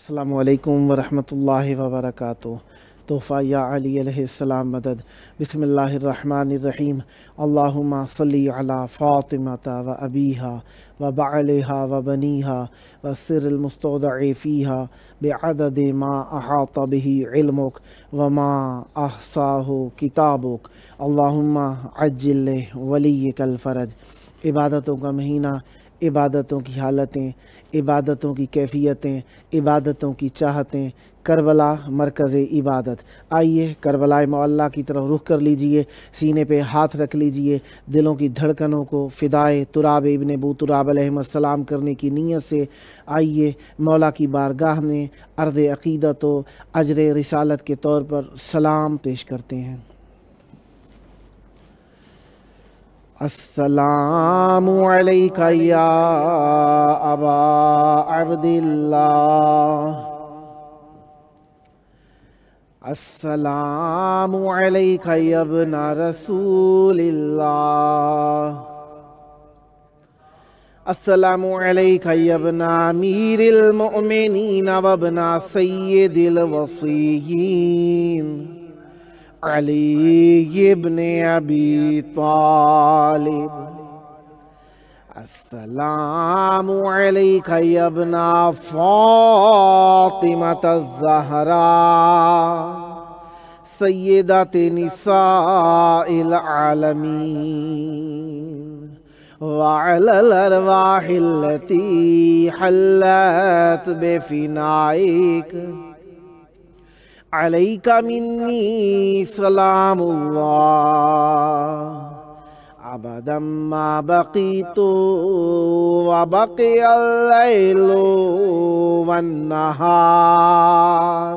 السلام علیکم ورحمۃ اللہ وبرکاتہ۔ تحفہ یا علی علیہ السلام مدد۔ بسم اللہ الرحمن الرحیم۔ اللہم صلی علی فاطمۃ و ابیہا و بعلہا و بنیہا و سر المستودع فیہا بعدد ما احاط بہ علمک وما احصاہ کتابک۔ اللہم عجل ولیک الفرج۔ عبادتوں کا مہینہ، عبادتوں کی حالتیں، عبادتوں کی کیفیتیں، عبادتوں کی چاہتیں، کربلا مرکز عبادت۔ آئیے کربلاء معلیٰ کی طرف رخ کر لیجئے، سینے پہ ہاتھ رکھ لیجئے، دلوں کی دھڑکنوں کو فدائے تراب ابن ابو تراب علیہ السلام کرنے کی نیت سے آئیے مولا کی بارگاہ میں عرض عقیدت و اجر رسالت کے طور پر سلام پیش کرتے ہیں۔ السلام علیک یا ابا عبداللہ، السلام علیک یا ابن رسول اللہ، السلام علیک یا ابن امیر المؤمنین و ابن سید الوصیین علی ابن ابی طالب، السلام علیک یا ابن فاطمۃ الزہراء سیدۃ نساء العالمین، وعلی الارواح التي حلت بفنائک، علیک منی سلام اللہ ابدا ما بقیت وبقی اللیل والنہار،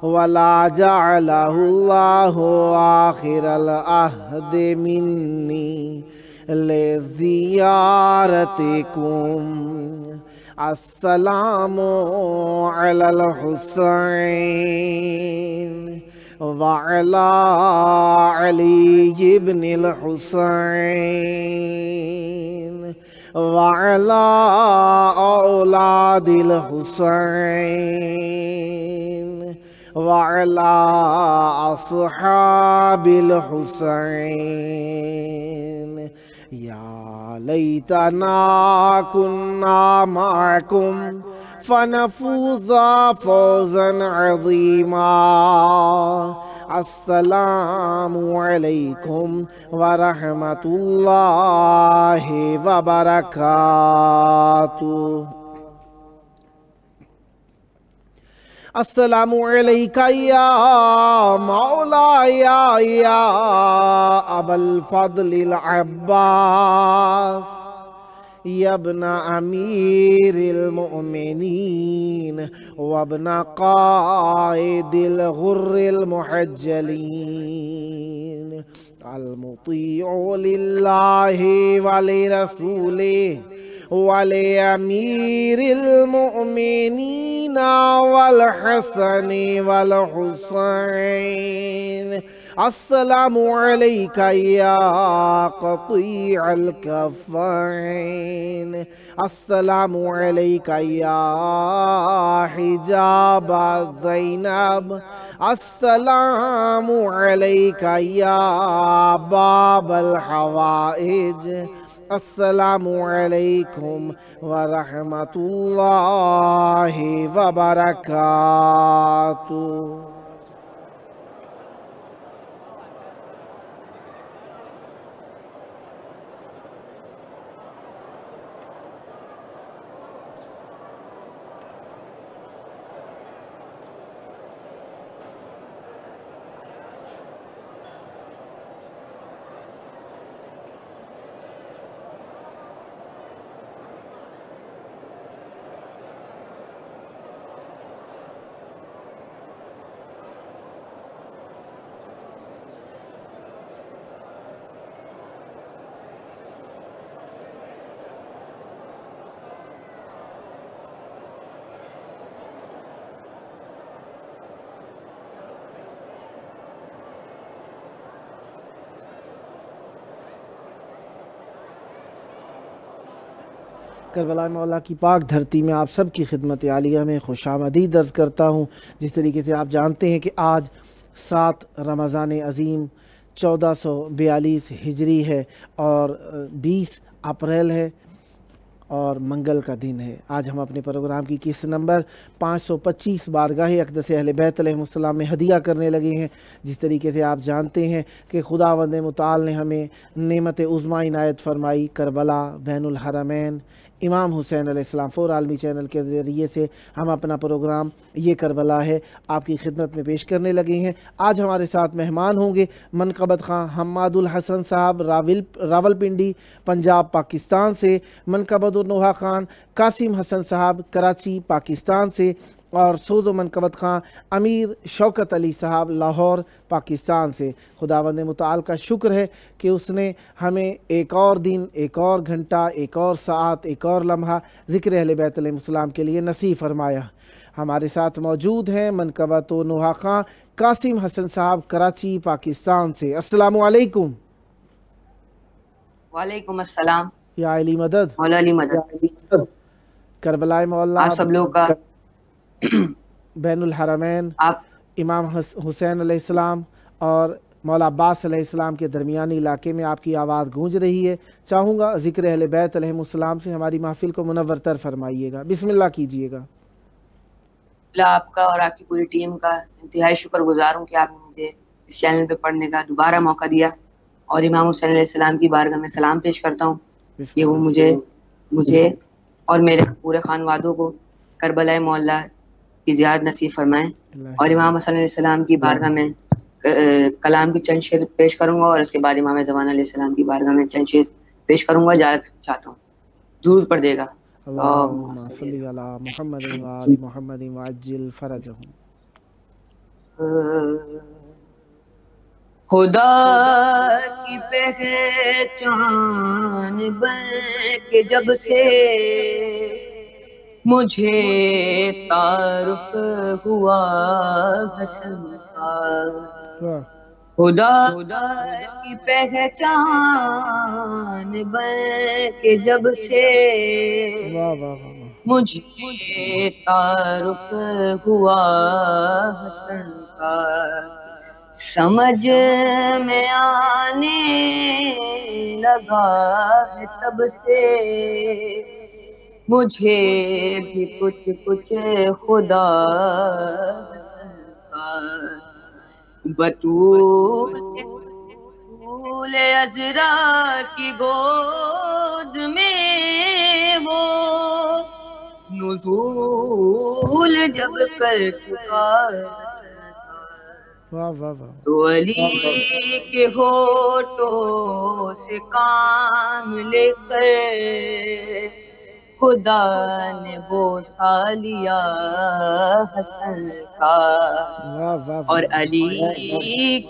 ولا جعلہ اللہ آخر العہد منی لزیارتکم، السلام علی الحسین وعلی علی ابن الحسین وعلی اولاد الحسین وعلی اصحاب الحسین، یا لیتنا کننا معکم فنفوز فوزا عظیما، السلام علیکم ورحمۃ اللہ وبرکاتہ۔ السلام علیک یا مولایا یا ابا الفضل العباس، یا ابن امیر المؤمنین وابن قائد الغر المحجلین، المطیع للہ ولرسولہ ولامیر المؤمنین والحسن والحسین، السلام علیک یا قطیع الکفین، السلام علیک یا حجاب زینب، السلام علیک یا باب الحوائج، السلام علیکم ورحمۃ اللہ وبرکاتہ۔ کربلاء مولا کی پاک دھرتی میں آپ سب کی خدمت عالیہ میں خوش آمدید عرض کرتا ہوں۔ جس طریقے سے آپ جانتے ہیں کہ آج 7 رمضان عظیم 1442 ہجری ہے اور 20 اپریل ہے اور منگل کا دن ہے۔ آج ہم اپنے پروگرام کی قسط نمبر 525 بارگاہ اقدس اہل بیت علیہ السلام میں ہدیہ کرنے لگے ہیں۔ جس طریقے سے آپ جانتے ہیں کہ خداوند متعال نے ہمیں نعمت عظمیٰ عنایت فرمائی، کربلا بین الحرمین امام حسین علیہ السلام 4 عالمی چینل کے ذریعے سے ہم اپنا پروگرام یہ کربلا ہے آپ کی خدمت میں پیش کرنے لگے ہیں۔ آج ہمارے ساتھ مہمان ہوں گے منقبت خواں حماد الحسن صاحب راولپنڈی پنجاب پاکستان سے، منقبت نوحہ خان قاسم حسن صاحب کراچی پاکستان سے، اور سود و منقبت خان امیر شوکت علی صاحب لاہور پاکستان سے۔ خداوند متعال کا شکر ہے کہ اس نے ہمیں ایک اور دن، ایک اور گھنٹہ، ایک اور ساعت، ایک اور لمحہ ذکر اہل بیت علیہ السلام کے لیے نصیب فرمایا۔ ہمارے ساتھ موجود ہیں منقبت و نوحہ خان قاسم حسن صاحب کراچی پاکستان سے۔ السلام علیکم۔ وعلیکم السلام۔ یا علی مدد، مولا علی مدد۔ کربلاء مولا آپ سب لوگ کا بین الحرمین آپ امام حسین علیہ السلام اور مولا عباس علیہ السلام کے درمیانی علاقے میں آپ کی آواز گونج رہی ہے۔ چاہوں گا ذکر اہل بیت علیہ السلام سے ہماری محفل کو منور تر فرمائیے گا۔ بسم اللہ کیجئے گا۔ اللہ آپ کا اور آپ کی پوری ٹیم کا انتہائی شکر گزار ہوں کہ آپ نے مجھے اس چینل پہ پڑھنے کا دوبارہ موقع دیا، اور امام حسین علیہ السلام کی بارگاہ میں سلام پیش کرتا ہوں کہ وہ مجھے اور میرے پورے خانوادوں کو کربلاء مولا کی زیارت نصیب فرمائیں، اور امام حسین علیہ السلام کی بارگاہ میں کلام کی چند شعر پیش کروں گا، اور اس کے بعد امام زمان علیہ السلام کی بارگاہ میں چند شعر پیش کروں گا۔ اجازت چاہتا ہوں، درود پڑھ دے گا۔ اللہم صلی علی محمد و آل محمد وعجل فرجہم۔ خدا کی پہچان بن کے جب سے مجھے تعارف ہوا حسن کا، خدا کی پہچان بن کے جب سے مجھے تعارف ہوا حسن کا، سمجھ میں آنے لگا ہے تب سے مجھے بھی کچھ کچھ خدا حسن کا، بطول عذرا کی گود میں وہ نزول جب کر چکا تو علی کے ہونٹوں سے کام لے کر خدا نے بوسا لیا حسن کا، اور علی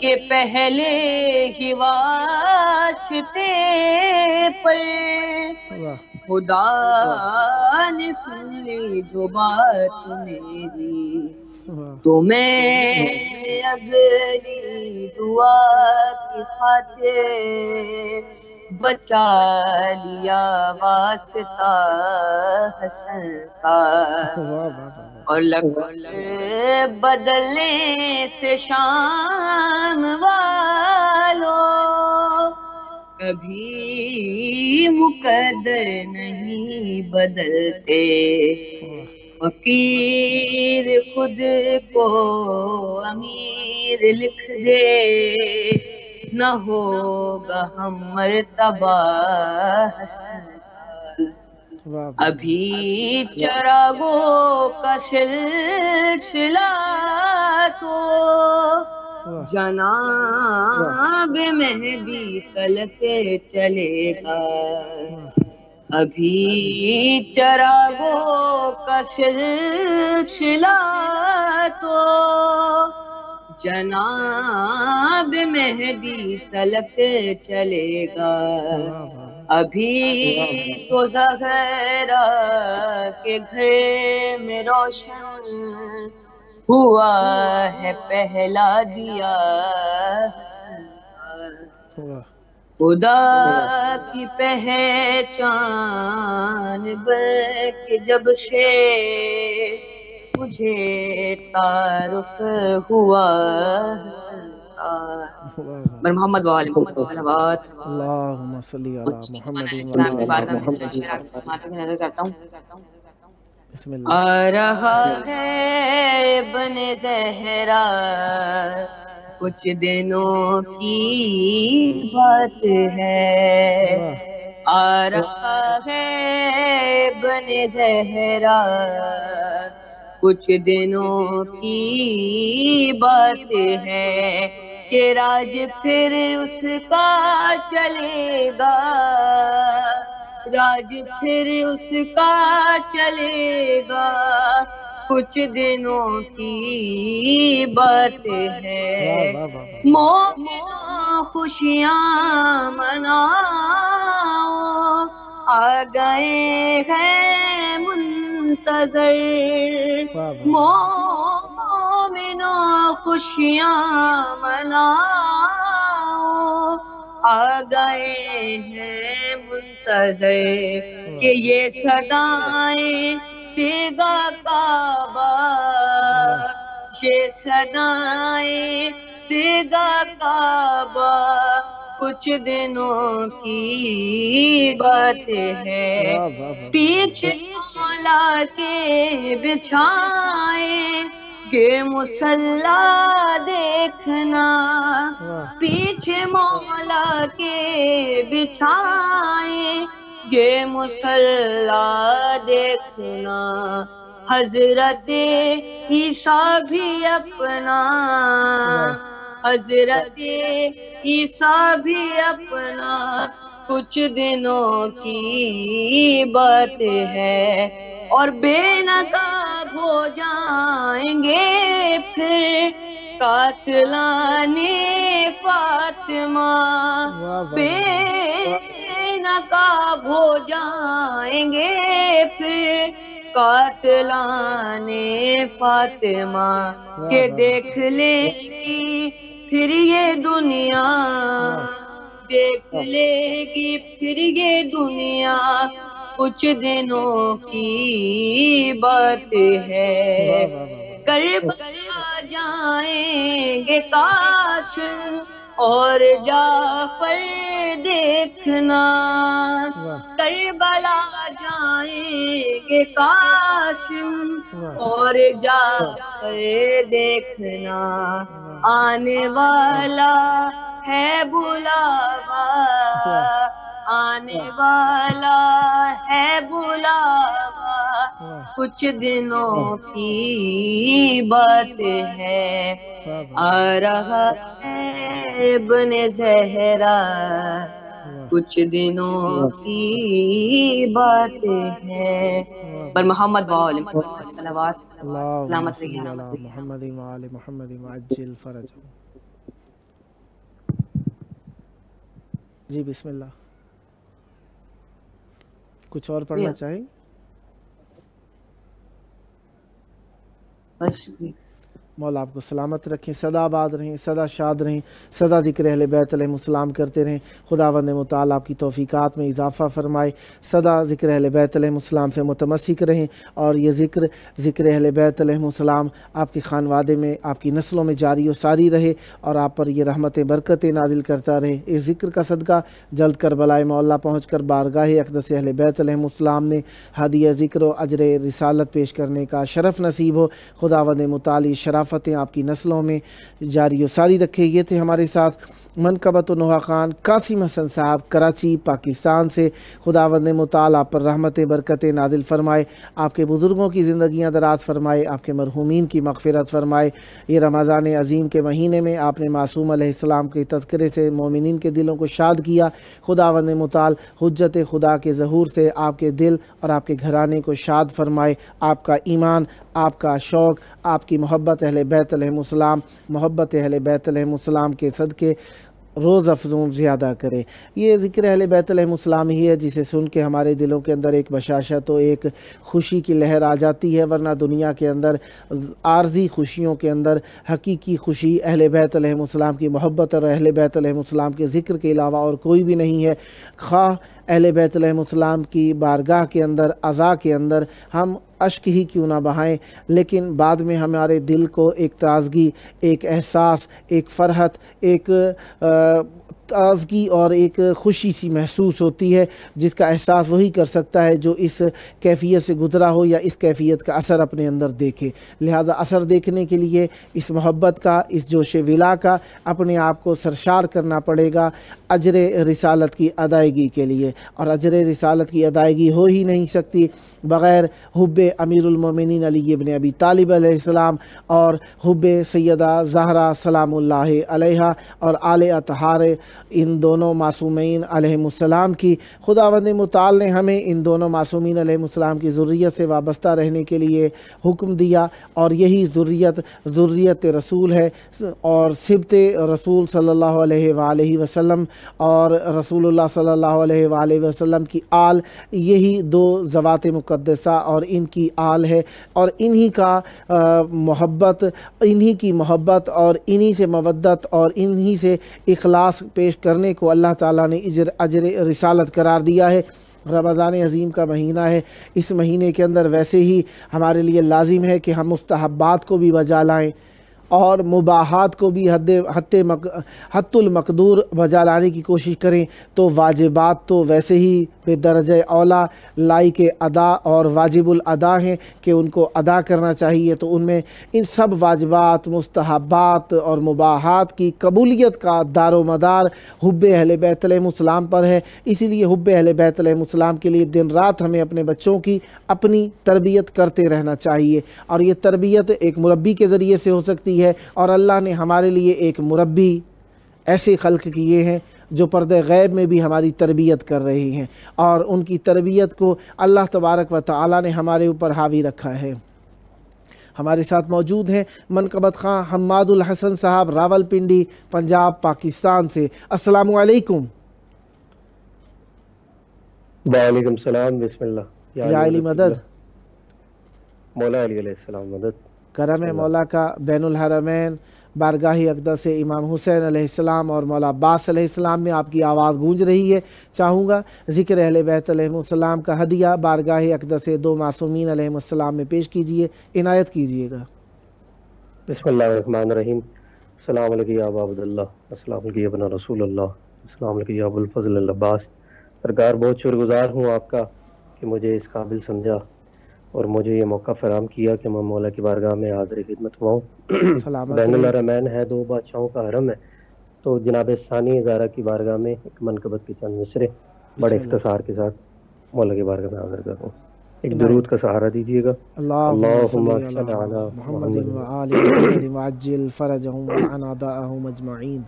کے پہلے ہی واسطے پر خدا نے سن لی جو بات میری، تو میں اگلی دعا کی خاطر بچا لیا واسطہ حسن کا، اور لقب بدلنے سے شام والوں کبھی مقدر نہیں بدلتے، فقیر خود کو امیر لکھ دے نہ ہوگا ہم مرتبہ حسن کا، ابھی چراغوں کا سلسلہ تو جناب مہدی تلک چلے گا، ابھی چراغوں کا سلسلہ تو جناب مہدی تلک چلے گا، ابھی تو زہرا کے گھر میں روشن ہوا ہے پہلا دیا حسن کا، خدا کی پہچان بلکہ جب سے مجھے تعارف ہوا حسن کا، بر محمد وآل محمد صلوات۔ اللہم صلی علی محمد السلام کی بارگاہ میں شرار فرماتوں کی نظر کرتا ہوں۔ بسم اللہ۔ آ رہا ہے بن زہرا کچھ دنوں کی بات ہے، آ رہا ہے بن زہرا کچھ دنوں کی بات ہے، کہ راج پھر اس کا چلے گا، راج پھر اس کا چلے گا، کچھ دنوں کی بات ہے۔ مومنوں خوشیاں مناؤ، آ گئے ہیں منتظر، مومنوں خوشیاں مناؤ، آ گئے ہیں منتظر، کہ یہ صدائیں دیگا کعبہ، یہ صدائیں دیگا کعبہ، کچھ دنوں کی بات ہے۔ پیچھے مولا کے بچھائیں گے مصلی دیکھنا، پیچھے مولا کے بچھائیں گے مصلی دیکھنا، حضرت عیسیٰ بھی اپنا، حضرت عیسیٰ بھی اپنا، کچھ دنوں کی بات ہے، اور بے نقاب ہو جائیں گے پھر قاتلان فاطمہ، بے نقاب ہو جائیں گے پھر قاتلان فاطمہ، کہ دیکھ لے گی پھر یہ دنیا، دیکھ لے گی پھر یہ دنیا، کچھ دنوں کی بات ہے۔ کربلاء جائیں گے قاسم اور جعفر دیکھنا، کربلاء جائیں گے قاسم اور جعفر دیکھنا، آنے والا ہے بلاوا، آنے والا ہے بلاوا، کچھ دنوں کی بات ہے، آ رہا ہے ابن زہرا کچھ دنوں کی بات ہے، بر محمد وآل محمد صلوات۔ اللہم صلی علی محمد وآل محمد وعجل فرجہ۔ جی بسم اللہ، کچھ اور پڑھنا چاہیں؟ بس شکریہ۔ مولا آپ کو سلامت رکھیں، سدا آباد رہیں، سدا شاد رہیں، سدا ذکر اہل بیت علیہ السلام کرتے رہیں، خداوند متعال آپ کی توفیقات میں اضافہ فرمائے، سدا ذکر اہل بیت علیہ السلام سے متمسک رہیں، اور یہ ذکر اہل بیت علیہ السلام آپ کے خانوادے میں، آپ کی نسلوں میں جاری و ساری رہے، اور آپ پر یہ رحمت برکتیں نازل کرتا رہے۔ اس ذکر کا صدقہ جلد کربلاء مولا پہنچ کر بارگاہ اقدس اہل بیت علیہ السلام نے ہدیہ ذکر و اجر رسالت پیش کرنے کا شرف نصیب ہو۔ خداوند متعال شرافتیں آپ کی نسلوں میں جاری و ساری رکھے۔ یہ تھے ہمارے ساتھ منقبت و نوحہ خان قاسم حسن صاحب کراچی پاکستان سے۔ خداوند متعال آپ پر رحمت برکت نازل فرمائے، آپ کے بزرگوں کی زندگیاں دراز فرمائے، آپ کے مرحومین کی مغفرت فرمائے۔ یہ رمضان عظیم کے مہینے میں آپ نے معصوم علیہ السلام کے تذکرے سے مومنین کے دلوں کو شاد کیا۔ خداوند متعال حجت خدا کے ظہور سے آپ کے دل اور آپ کے گھرانے کو شاد فرمائے، آپ کا ایمان، آپ کا شوق، آپ کی محبت اہل بیت علیہ السلام، محبت اہل بیت علیہ السلام کے صدقے روز افزون زیادہ کریں۔ یہ ذکر اہل بیت علیہ السلام ہی ہے جسے سن کے ہمارے دلوں کے اندر ایک بشاشت و ایک خوشی کی لہر آ جاتی ہے، ورنہ دنیا کے اندر عارضی خوشیوں کے اندر حقیقی خوشی اہل بیت علیہ السلام کی محبت اور اہل بیت علیہ السلام کے ذکر کے علاوہ اور کوئی بھی نہیں ہے۔ خواہ اہل بیت علیہ السلام کی بارگاہ کے اندر، عزا کے اندر ہم اشک ہی کیوں نہ بہائیں، لیکن بعد میں ہمارے دل کو ایک تازگی، ایک احساس، ایک فرحت، ایک تازگی اور ایک خوشی سی محسوس ہوتی ہے، جس کا احساس وہی کر سکتا ہے جو اس کیفیت سے گزرا ہو یا اس کیفیت کا اثر اپنے اندر دیکھے۔ لہذا اثر دیکھنے کے لیے اس محبت کا، اس جوش ولا کا اپنے آپ کو سرشار کرنا پڑے گا اجر رسالت کی ادائیگی کے لیے، اور اجر رسالت کی ادائیگی ہو ہی نہیں سکتی بغیر حب امیر المومنین علی ابن ابی طالب علیہ السلام اور حب سیدہ زہرا سلام اللہ علیہ اور آل اطہار ان دونوں معصومین علیہ السلام کی۔ خداوند متعال نے ہمیں ان دونوں معصومین علیہ السلام کی ذریت سے وابستہ رہنے کے لیے حکم دیا، اور یہی ذریت رسول ہے، اور سبت رسول صلی اللہ علیہ وآلہ وسلم اور رسول اللہ صلی اللہ علیہ وآلہ وسلم کی آل، یہی دو ذوات مقدسہ اور ان کی آل ہے، اور انہی کا محبت، انہی کی محبت اور انہی سے مودت اور انہی سے اخلاص پیش کرنے کو اللہ تعالیٰ نے اجر رسالت قرار دیا ہے۔ رمضان عظیم کا مہینہ ہے، اس مہینے کے اندر ویسے ہی ہمارے لیے لازم ہے کہ ہم مستحبات کو بھی بجا لائیں اور مباحات کو بھی حد المقدور بجا لانے کی کوشش کریں، تو واجبات تو ویسے ہی بے درجہ اولا لائق ادا اور واجب الادا ہیں کہ ان کو ادا کرنا چاہیے۔ تو ان میں ان سب واجبات، مستحبات اور مباحات کی قبولیت کا دار و مدار حب اہل بیت علیہ السلام پر ہے۔ اسی لیے حب اہل بیت علیہ السلام کے لیے دن رات ہمیں اپنے بچوں کی اپنی تربیت کرتے رہنا چاہیے، اور یہ تربیت ایک مربی کے ذریعے سے ہو سکتی ہے، اور اللہ نے ہمارے لیے ایک مربی ایسے خلق کیے ہیں جو پردہ غیب میں بھی ہماری تربیت کر رہے ہیں، اور ان کی تربیت کو اللہ تبارک و تعالی نے ہمارے اوپر حاوی رکھا ہے۔ ہمارے ساتھ موجود ہیں منقبت خواں حماد الحسن صاحب، راولپنڈی، پنجاب، پاکستان سے۔ السلام علیکم۔ وعلیکم السلام۔ بسم اللہ۔ یا علی مدد، مولا علی علیہ السلام مدد۔ کرم مولا کا بین الحرمین بارگاہ اقدس امام حسین علیہ السلام اور مولا عباس علیہ السلام میں آپ کی آواز گونج رہی ہے۔ چاہوں گا ذکر اہل بیت علیہ السلام کا ہدیہ بارگاہ اقدس دو معصومین علیہ السلام میں پیش کیجیے، عنایت کیجیے گا۔ بسم اللہ الرحمن الرحیم۔ السلام علیکم یا ابا عبداللہ، السلام علیکم یا ابن رسول اللہ، السلام علیکم یا ابو الفضل العباس۔ سرکار، بہت شکر گزار ہوں آپ کا کہ مجھے اس قابل سمجھا اور مجھے یہ موقع فراہم کیا کہ میں مولا کی بارگاہ میں حاضر خدمت ہوا ہوں۔ بین الحرمین ہے، دو بادشاہوں کا حرم ہے، تو جناب ثانی ہزارہ کی بارگاہ میں ایک منقبت کے چند مصرے بڑے اختصار کے ساتھ مولا کی بارگاہ میں حاضر کر رہا ہوں۔ ایک درود کا سہارا دیجیے گا۔ اللہم صلی علی محمد و آل محمد وعجل فرجہم وعن اعدائہم اجمعین۔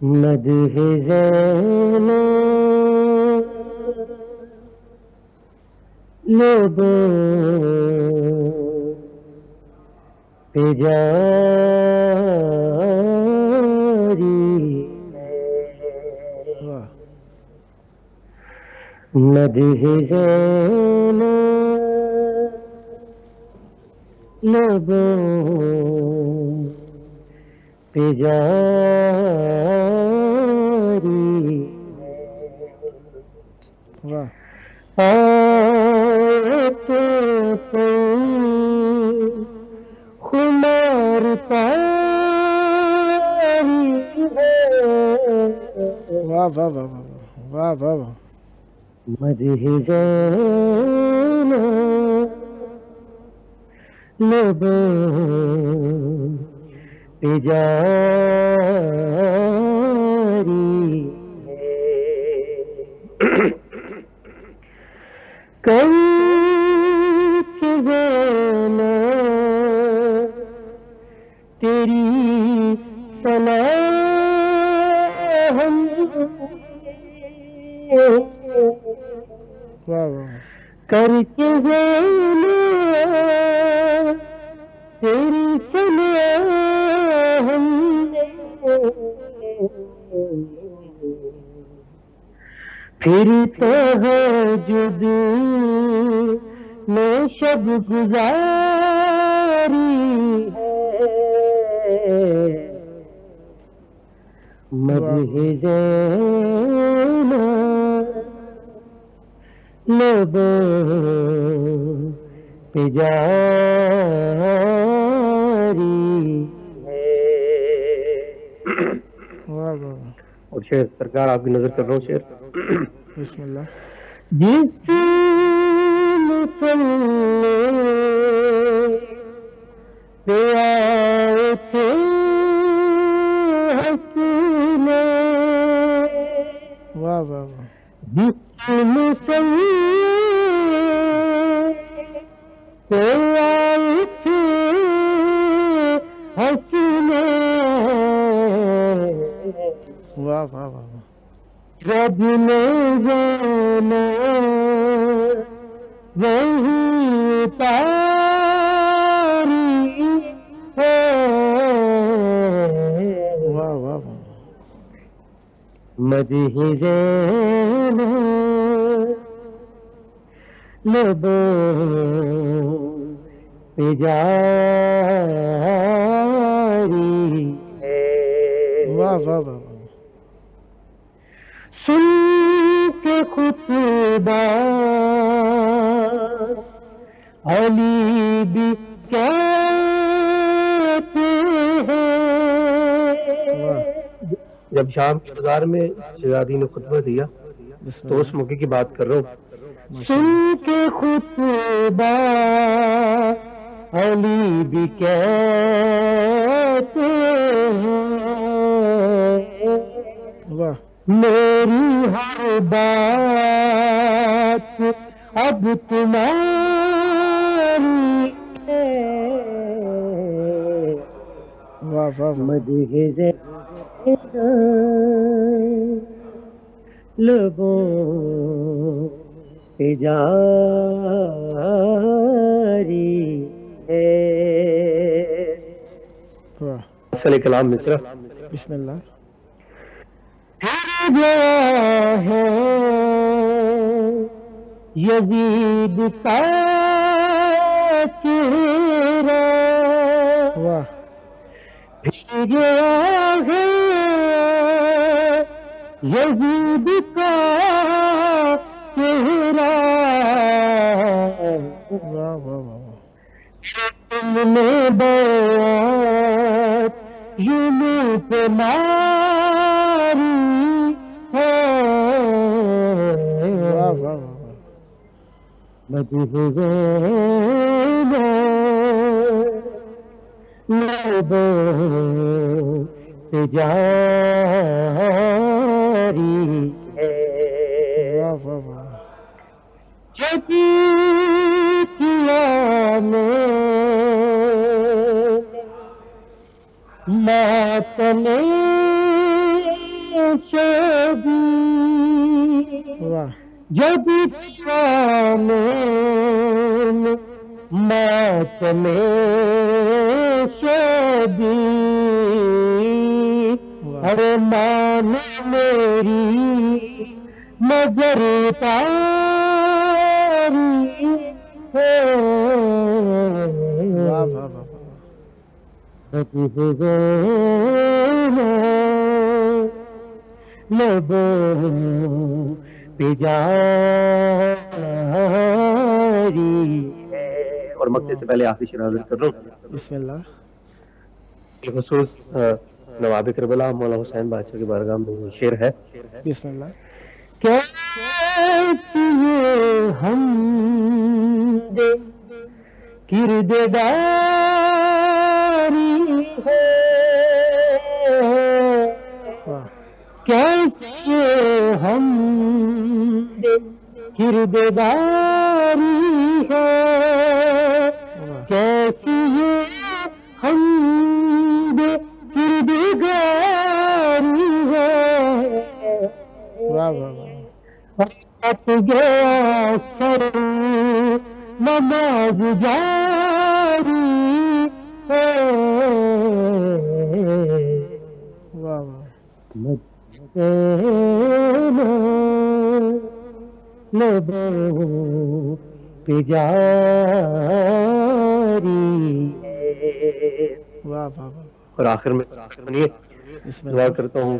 مدح زینب لبوں پہ جاری ہے، مدح زینب لبوں پہ جاری ہے، خمار پاری ہے، واہ واہ واہ واہ واہ واہ۔ مدح زینب لبوں پہ جاری ہے، کل کے زینب تیری سلام کر کے زینب تیری سلام پھر تہجد میں شب گزاری ہے، مدح زینب لبوں پہ جاری ہے۔ اور شعر سرکار آپ کی نظر کر رہا ہوں، شعر بسم اللہ۔ جس مسلے پہ آئے تھے حسینے، واہ واہ واہ، جس مسلے پہ آئے تھے حسینے، واہ واہ واہ، رب نے جانا وہی اتاری ہے، واہ واہ واہ، مدح زینب لبوں پہ جاری ہے۔ واہ واہ واہ، سن کے خطبہ علی بھی کہتے ہیں، جب شام کے بازار میں شہزادی نے خطبہ دیا تو اس موقع کی بات کر رہا ہوں، سن کے خطبہ علی بھی کہتے ہیں، واہ، میری ہر بات اب تمہاری ہے، واہ واہ واہ، مدح زینب لبوں پہ جاری ہے۔ واہ، صلی کلام مصرع۔ بسم اللہ۔ ہے یزید کا چہرہ، واہ، گیا ہے یزید کا چہرہ، واہ واہ واہ، تم نے بیعت یونوں پہ ماری ہے، واہ واہ واہ، مدح زینب لبوں پہ جاری ہے، واہ واہ واہ، جدی کیا میں ماتم شبی، واہ، جب شام ماتم شبی، ارمان میری نظر تاری ہے، واہ واہ واہ، مدح زینب لبوں پہ جاری ہے۔ اور مقطع سے پہلے آخری شعر حاضر کر رہا ہوں، بسم اللہ۔ خصوص نواب کربلاء مولا حسین بادشاہ کی بارگاہ میں وہ شعر ہے، بسم اللہ۔ کیسی یہ حمد کردگاری ہے، واہ، کیسی یہ حمد کردگاری ہے، کیسی یہ حمد کردگاری ہے، واہ واہ واہ، ہٹ گیا سر نماز جاری ہے، واہ واہ، مدح جاری ہے. واہ واہ واہ. اور آخر میں سنیے، دعا کرتا ہوں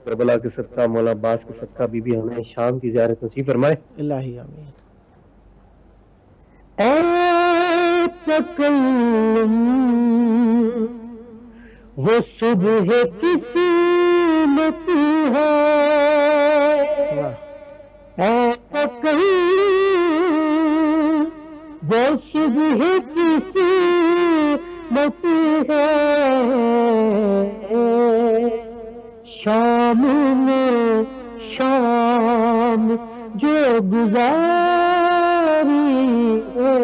کربلا کے صدقہ، مولا عباس کے صدقہ بی بی ہمیں شام کی زیارت نصیب فرمائے. الہی آمین. اے تکلم وہ صبح کسی متی ہے، اے تکلم وہ صبح کسی متی ہے، شام میں شام جو گزاری ہے.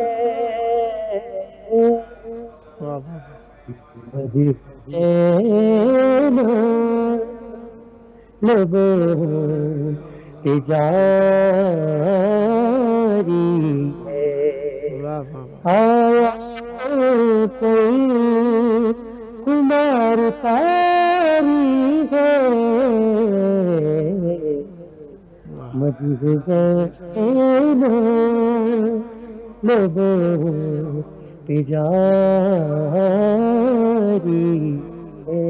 لب تجاری ہے، آیا کوئی کمار تاری ہے، مجھے لب تجاری ہے.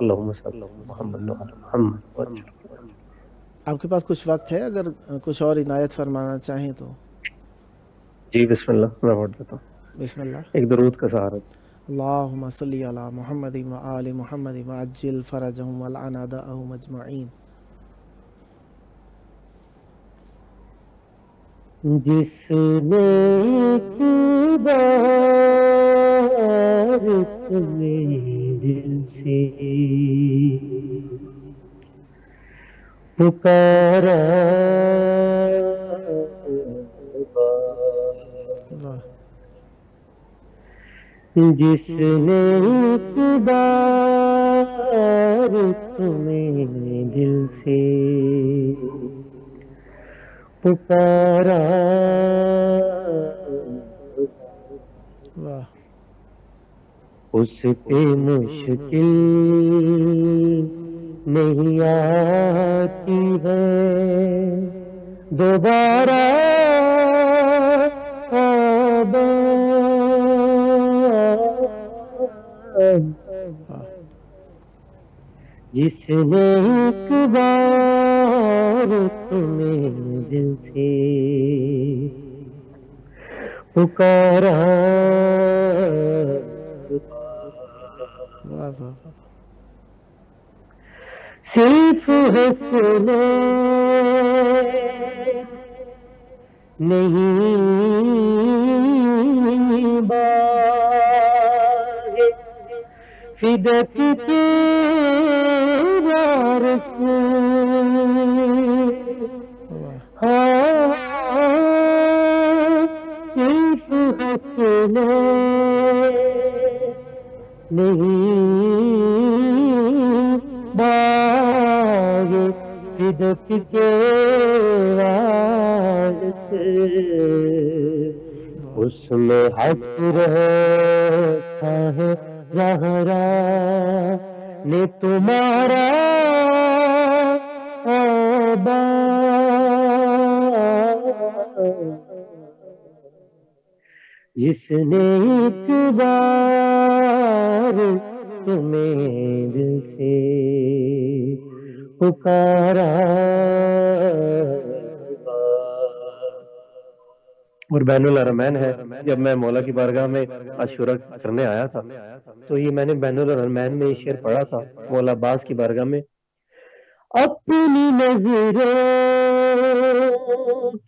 اللہم صلی محمد محمد. آپ کے پاس کچھ وقت ہے، اگر کچھ اور عنایت فرمانا چاہیں تو؟ جی بسم اللہ، میں پڑھ دیتا ہوں. بسم اللہ. ایک درود کا سہارا. اللہم صلی علی محمد و آل محمد وعجل فرجہم والعن اعداءہم اجمعین. جس نے کی بار تمہیں دل سے پکارا، جس نے کی بار تمہیں دل سے پکارا، اس پہ مشکل نہیں آتی ہے دوبارہ جس نے ایک بار تمہیں دل سے پکارا. صرف حسین نہیں باغ فدق کے وارث، صرف حسین نہیں باغ فدق کے وارث، اس میں حق رہتا ہے زہرا نے تمہارا جس نے ایک بار تمہیں دل سے پکارا. اور بین الحرمین ہے. جب میں مولا کی بارگاہ میں عاشورہ کرنے آیا تھا تو یہ میں نے بین الحرمین میں یہ شعر پڑھا تھا مولا عباس کی بارگاہ میں. اپنی نظروں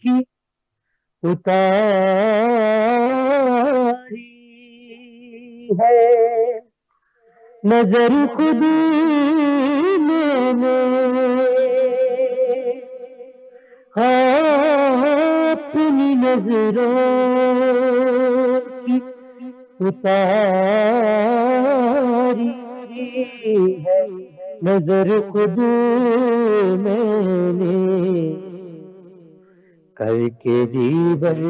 کی اتاری ہے نظر خود میں نے، اپنی نظروں کی اتاری ہے نظر خود میں نے، کر کے دیور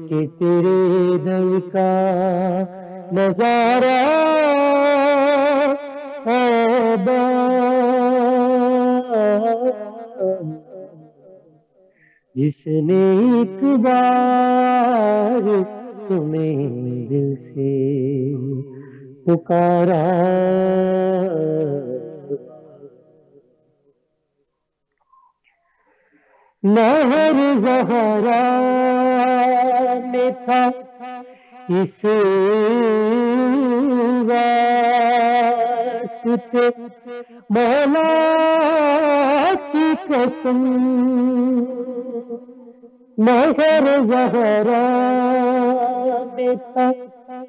کہ تیرے دل کا نظارہ جس نے ایک بار تمہیں دل سے پکارا، نہر زہرا میں تھا اس واسطے مولا کی قسم، نہر زہرا میں تھا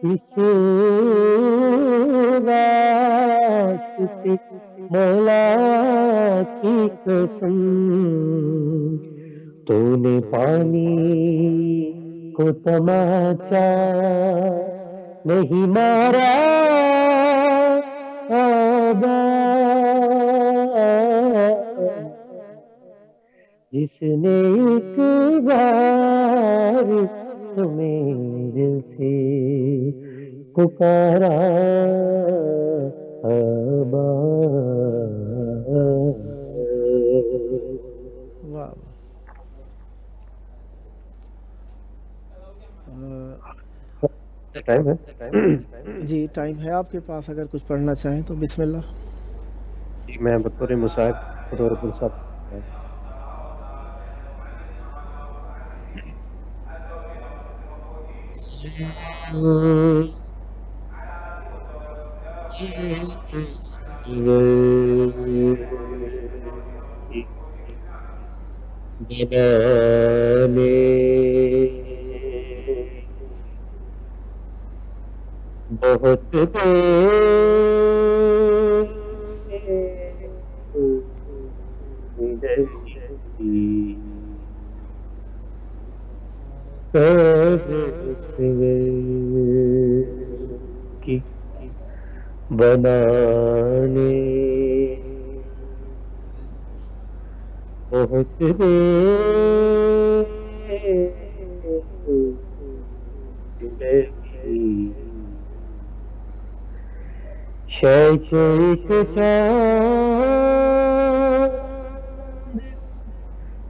اس واسطے مولا کی قسم، تو نے پانی کو تماچا نہیں مارا آبا، جس نے ایک بار تمہیں دل سے پکارا آبا۔ واہ، ٹائم ہے جی ٹائم ہے آپ کے پاس، اگر کچھ پڑھنا چاہیں تو بسم اللہ۔ جی میں بطور مصاحب بطور صاحب بہت کی بنانے بہت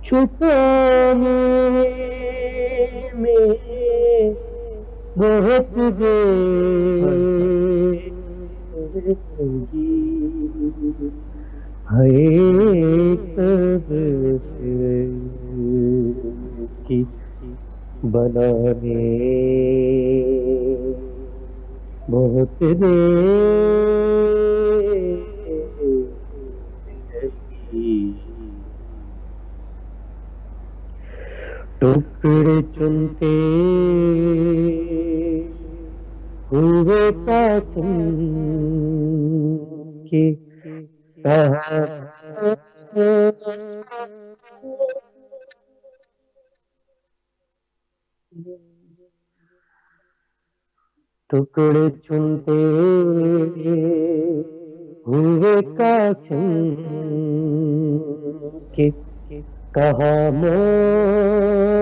چھپانے میں بہت دیر لگی ہے، کب سے کی بنانے بہت دیر لگی، ٹکڑے چنتے ہوئے قاسم کے کہاں ٹکڑے چنتے ہوئے قاسم کے کہاں مولا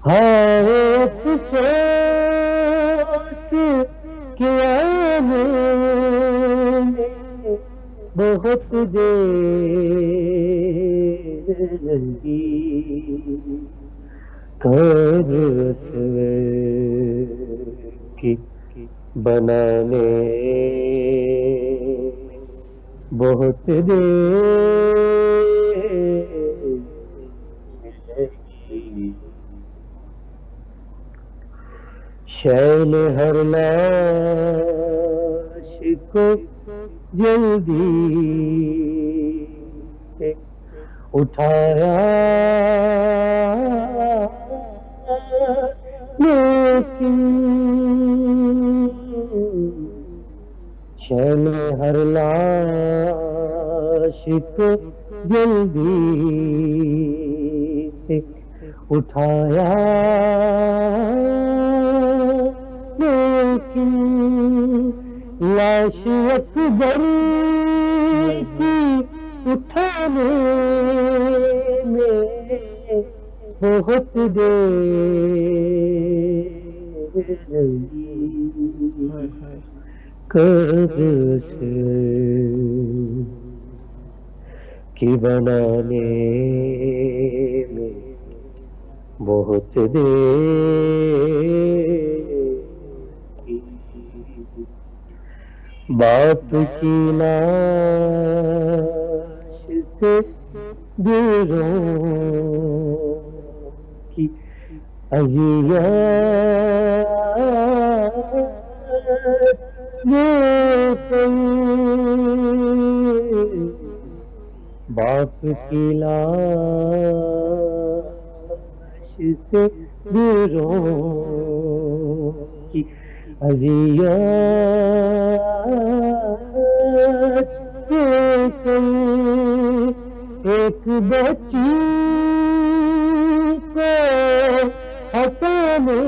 ہائے افسوس کیا میں نے بہت دیر لگی، کرس کی بنانے بہت دیر لگی، شیل ہر لاش کو جلدی سے اٹھایا، لیکن شیل ہر لاش کو جلدی سے اٹھایا، لیکن لاش اکبر کی اٹھانے میں بہت دیر لگی، کب سے کہ بنانے میں بہت دیر کی، باپ کی لاش سے دوروں کی اذیت باپ کی لاش سے دوروں کی اذیت ایک بچی کو ہٹانے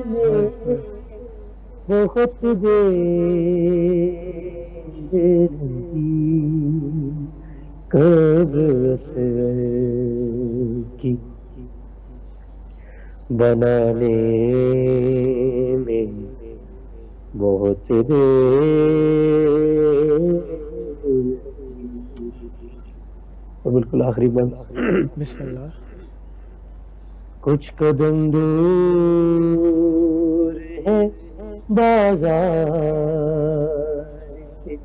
میں بہت دیر لگی، قبر کی بنانے میں بہت دیر، بالکل آخری بند بسم اللہ۔ کچھ قدم دور ہے بازار سے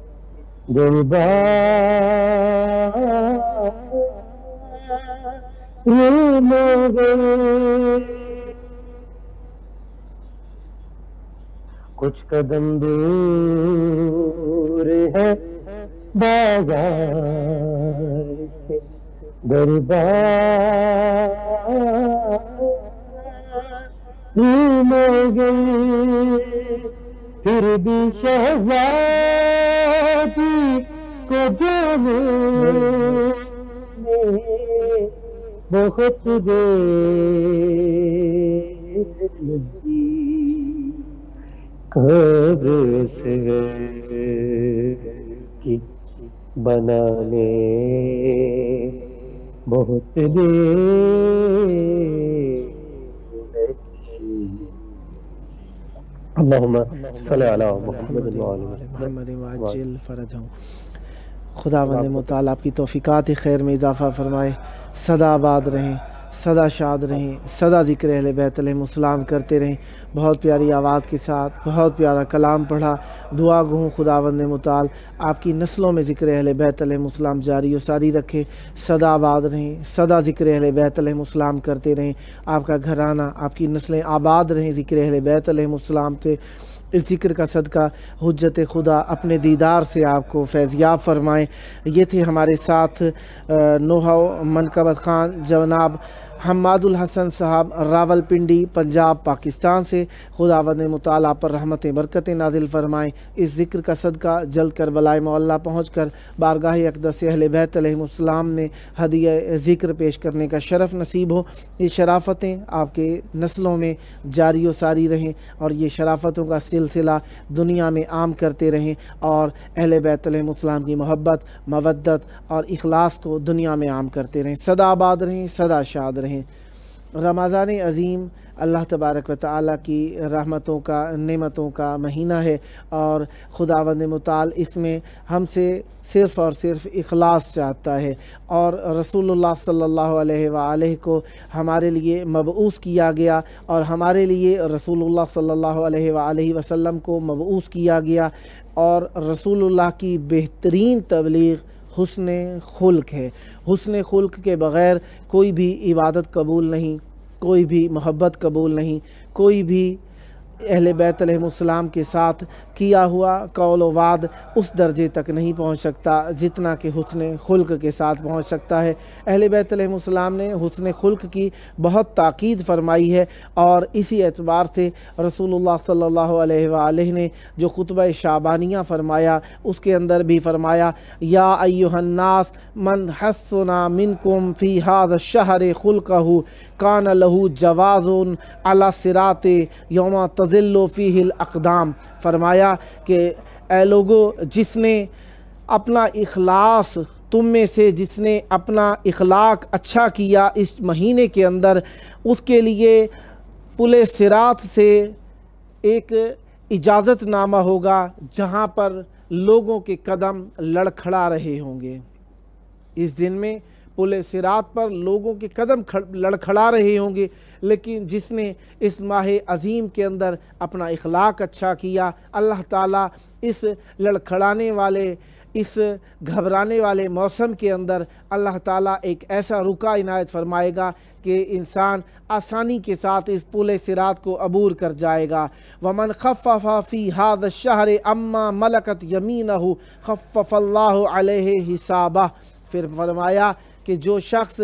کچھ قدم دور ہے بازار سے دربار میں گئے، پھر بھی شہزادی کو جانے میں بہت دیر لگی، قبر سے کی بنانے بہت دیر لگی۔ اللہم صلی علی محمد محمد وعجل فرجہم۔ خداوند متعال آپ کی توفیقات خیر میں اضافہ فرمائے، سدا آباد رہیں، سدا شاد رہیں، سدا ذکر اہل بیت علیہ السلام کرتے رہیں۔ بہت پیاری آواز کے ساتھ بہت پیارا کلام پڑھا، دعا گو ہوں خداوند متعال آپ کی نسلوں میں ذکر اہل بیت علیہ السلام جاری و ساری رکھے، سدا آباد رہیں، سدا ذکر اہل بیت علیہ السلام کرتے رہیں، آپ کا گھرانہ آپ کی نسلیں آباد رہیں ذکر اہل بیت علیہ السلام سے۔ اس ذکر کا صدقہ حجت خدا اپنے دیدار سے آپ کو فیضیاب فرمائیں۔ یہ تھے ہمارے ساتھ نوحہ منقبت خان جناب حماد الحسن صاحب راولپنڈی پنجاب پاکستان سے۔ خداوند متعال آپ پر رحمت برکتیں نازل فرمائیں۔ اس ذکر کا صدقہ جلد کربلاء معلیٰ پہنچ کر بارگاہ اقدس اہل بیت علیہ السلام میں ہدیہ ذکر پیش کرنے کا شرف نصیب ہو۔ یہ شرافتیں آپ کے نسلوں میں جاری و ساری رہیں اور یہ شرافتوں کا سلسلہ دنیا میں عام کرتے رہیں، اور اہل بیت علیہ السلام کی محبت، مودت اور اخلاص کو دنیا میں عام کرتے رہیں۔ سدا آباد رہیں، سدا شاد رہیں۔ رمضان عظیم اللہ تبارک و تعالیٰ کی رحمتوں کا، نعمتوں کا مہینہ ہے، اور خداوند متعال اس میں ہم سے صرف اور صرف اخلاص چاہتا ہے، اور رسول اللہ صلی اللہ علیہ وآلہ کو ہمارے لیے مبعوث کیا گیا، اور ہمارے لیے رسول اللہ صلی اللہ علیہ وآلہ وسلم کو مبعوث کیا گیا، اور رسول اللہ کی بہترین تبلیغ حسن خلق ہے۔ حسن خلق کے بغیر کوئی بھی عبادت قبول نہیں، کوئی بھی محبت قبول نہیں، کوئی بھی اہل بیت علیہ السلام کے ساتھ کیا ہوا قول و وعد اس درجے تک نہیں پہنچ سکتا جتنا کہ حسن خلق کے ساتھ پہنچ سکتا ہے۔ اہل بیت علیہ السلام نے حسن خلق کی بہت تاکید فرمائی ہے، اور اسی اعتبار سے رسول اللہ صلی اللہ علیہ وآلہ نے جو خطبہ شعبانیہ فرمایا اس کے اندر بھی فرمایا، یا ایھا الناس من حسن منکم فی ھذا الشہر خلقہ کان لہ جواز علی الصراط یوم تزل فیہ الاقدام۔ فرمایا کہ اے لوگو، جس نے اپنا اخلاص تم میں سے جس نے اپنا اخلاق اچھا کیا اس مہینے کے اندر، اس کے لیے پل صراط سے ایک اجازت نامہ ہوگا جہاں پر لوگوں کے قدم لڑکھڑا رہے ہوں گے۔ اس دن میں پل صراط پر لوگوں کے قدم لڑکھڑا رہے ہوں گے، لیکن جس نے اس ماہ عظیم کے اندر اپنا اخلاق اچھا کیا، اللہ تعالیٰ اس لڑکھڑانے والے، اس گھبرانے والے موسم کے اندر اللہ تعالیٰ ایک ایسا رکا عنایت فرمائے گا کہ انسان آسانی کے ساتھ اس پل صراط کو عبور کر جائے گا۔ وَمَنْ خَفَّفَ فِي هَذَا الشَّهْرِ أَمَّا مَلَكَتْ يَمِينَهُ خَفَّفَ اللَّهُ عَلَيْهِ حِسَابَهُ۔ پھر فرمایا کہ جو شخص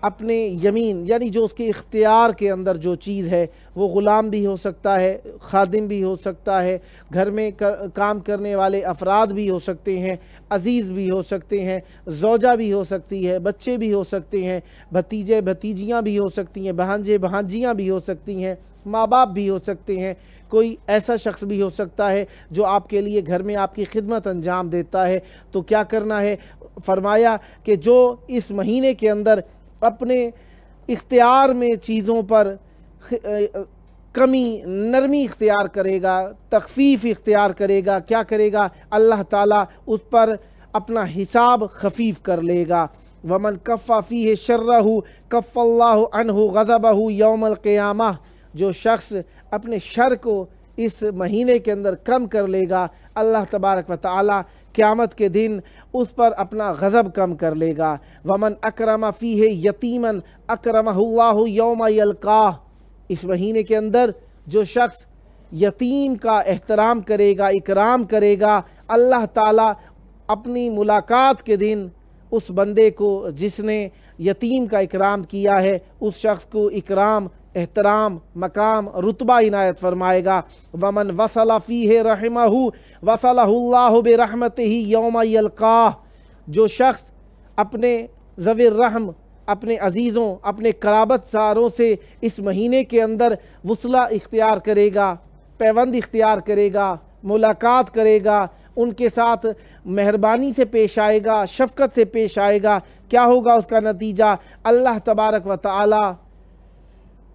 اپنے یمین یعنی جو اس کے اختیار کے اندر جو چیز ہے، وہ غلام بھی ہو سکتا ہے، خادم بھی ہو سکتا ہے، گھر میں کام کرنے والے افراد بھی ہو سکتے ہیں، عزیز بھی ہو سکتے ہیں، زوجہ بھی ہو سکتی ہے، بچے بھی ہو سکتے ہیں، بھتیجے بھتیجیاں بھی ہو سکتی ہیں، بھانجے بھانجیاں بھی ہو سکتی ہیں، ماں باپ بھی ہو سکتے ہیں، کوئی ایسا شخص بھی ہو سکتا ہے جو آپ کے لیے گھر میں آپ کی خدمت انجام دیتا ہے۔ تو کیا کرنا ہے؟ فرمایا کہ جو اس مہینے کے اندر اپنے اختیار میں چیزوں پر کمی نرمی اختیار کرے گا، تخفیف اختیار کرے گا، کیا کرے گا؟ اللہ تعالیٰ اس پر اپنا حساب خفیف کر لے گا۔ وَمَنْ كَفَّ فِيهِ شَرَّهُ كَفَّ اللَّهُ عَنْهُ غَضَبَهُ يَوْمَ الْقِيَامَةِ۔ جو شخص اپنے شر کو اس مہینے کے اندر کم کر لے گا، اللہ تبارک و تعالی قیامت کے دن اس پر اپنا غضب کم کر لے گا۔ وَمَنْ أَكْرَمَ فِيهِ يَتِيمًا أَكْرَمَهُ اللَّهُ يَوْمَ يَلْقَاهُ۔ اس مہینے کے اندر جو شخص یتیم کا احترام کرے گا، اکرام کرے گا، اللہ تعالیٰ اپنی ملاقات کے دن اس بندے کو جس نے یتیم کا اکرام کیا ہے، اس شخص کو اکرام، احترام، مقام، رتبہ عنایت فرمائے گا۔ وَمَنْ وَصَلَ فِيهِ رَحِمَهُ وَصَلَهُ اللَّهُ بِرَحْمَتِهِ يَوْمَ يَلْقَاهُ۔ جو شخص اپنے ذوی الرحم، اپنے عزیزوں، اپنے قرابت داروں سے اس مہینے کے اندر وصلہ اختیار کرے گا، پیوند اختیار کرے گا، ملاقات کرے گا، ان کے ساتھ مہربانی سے پیش آئے گا، شفقت سے پیش آئے گا، کیا ہوگا اس کا نتیجہ؟ اللہ تبارک و تعالی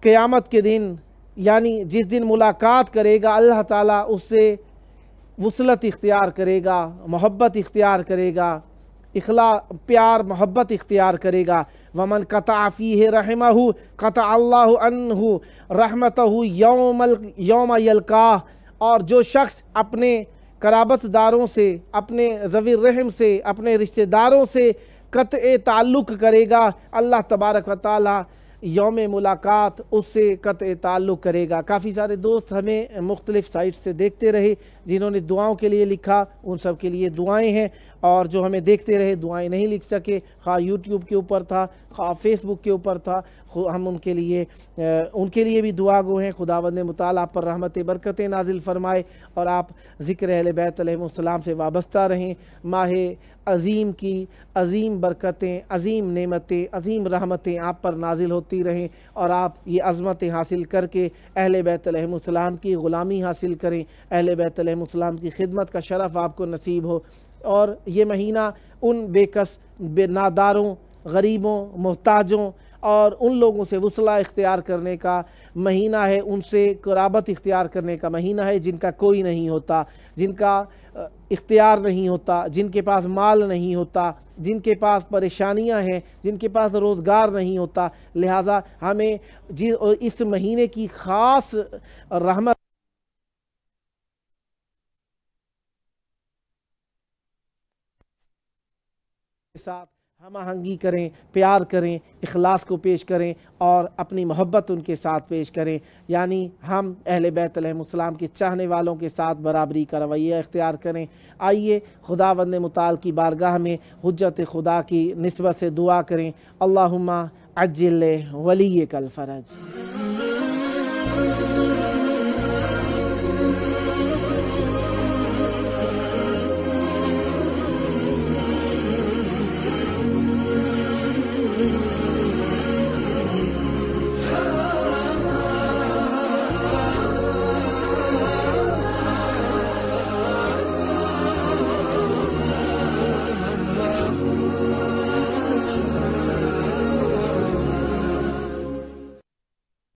قیامت کے دن یعنی جس دن ملاقات کرے گا، اللہ تعالیٰ اس سے وصلت اختیار کرے گا، محبت اختیار کرے گا، اخلاق، پیار، محبت اختیار کرے گا۔ وَمَنْ قَطَعَ فِيهِ رَحِمَهُ قَطَعَ اللَّهُ عَنْهُ رَحْمَتَهُ يَوْمَ يَلْقَاهُ۔ اور جو شخص اپنے قرابت داروں سے، اپنے ذوی الرحم سے، اپنے رشتہ داروں سے قطع تعلق کرے گا، اللہ تبارک و تعالی یوم ملاقات اس سے قطع تعلق کرے گا۔ کافی سارے دوست ہمیں مختلف سائٹ سے دیکھتے رہے، جنہوں نے دعاؤں کے لیے لکھا، ان سب کے لیے دعائیں ہیں، اور جو ہمیں دیکھتے رہے دعائیں نہیں لکھ سکے، خواہ یوٹیوب کے اوپر تھا، خواہ فیس بک کے اوپر تھا، ہم ان کے لیے بھی دعا گو ہیں۔ خداوند متعالی آپ پر رحمت برکتیں نازل فرمائے اور آپ ذکر اہل بیت علیہ السلام سے وابستہ رہیں۔ ماہ عظیم کی عظیم برکتیں، عظیم نعمتیں، عظیم رحمتیں آپ پر نازل ہوتی رہیں، اور آپ یہ عظمتیں حاصل کر کے اہل بیت علیہ السلام کی غلامی حاصل کریں، اہل بیت علیہ السلام کی خدمت کا شرف آپ کو نصیب ہو، اور یہ مہینہ ان بے کس، بے ناداروں، غریبوں، محتاجوں اور ان لوگوں سے وصلہ اختیار کرنے کا مہینہ ہے، ان سے قرابت اختیار کرنے کا مہینہ ہے جن کا کوئی نہیں ہوتا، جن کا اختیار نہیں ہوتا، جن کے پاس مال نہیں ہوتا، جن کے پاس پریشانیاں ہیں، جن کے پاس روزگار نہیں ہوتا۔ لہٰذا ہمیں اس مہینے کی خاص رحمت کے ساتھ ہم آہنگی کریں، پیار کریں، اخلاص کو پیش کریں اور اپنی محبت ان کے ساتھ پیش کریں، یعنی ہم اہل بیت علیہ السلام کے چاہنے والوں کے ساتھ برابری کا رویہ اختیار کریں۔ آئیے خداوند متعال کی بارگاہ میں حجت خدا کی نسبت سے دعا کریں۔ اللہم عجل ولیک الفرج۔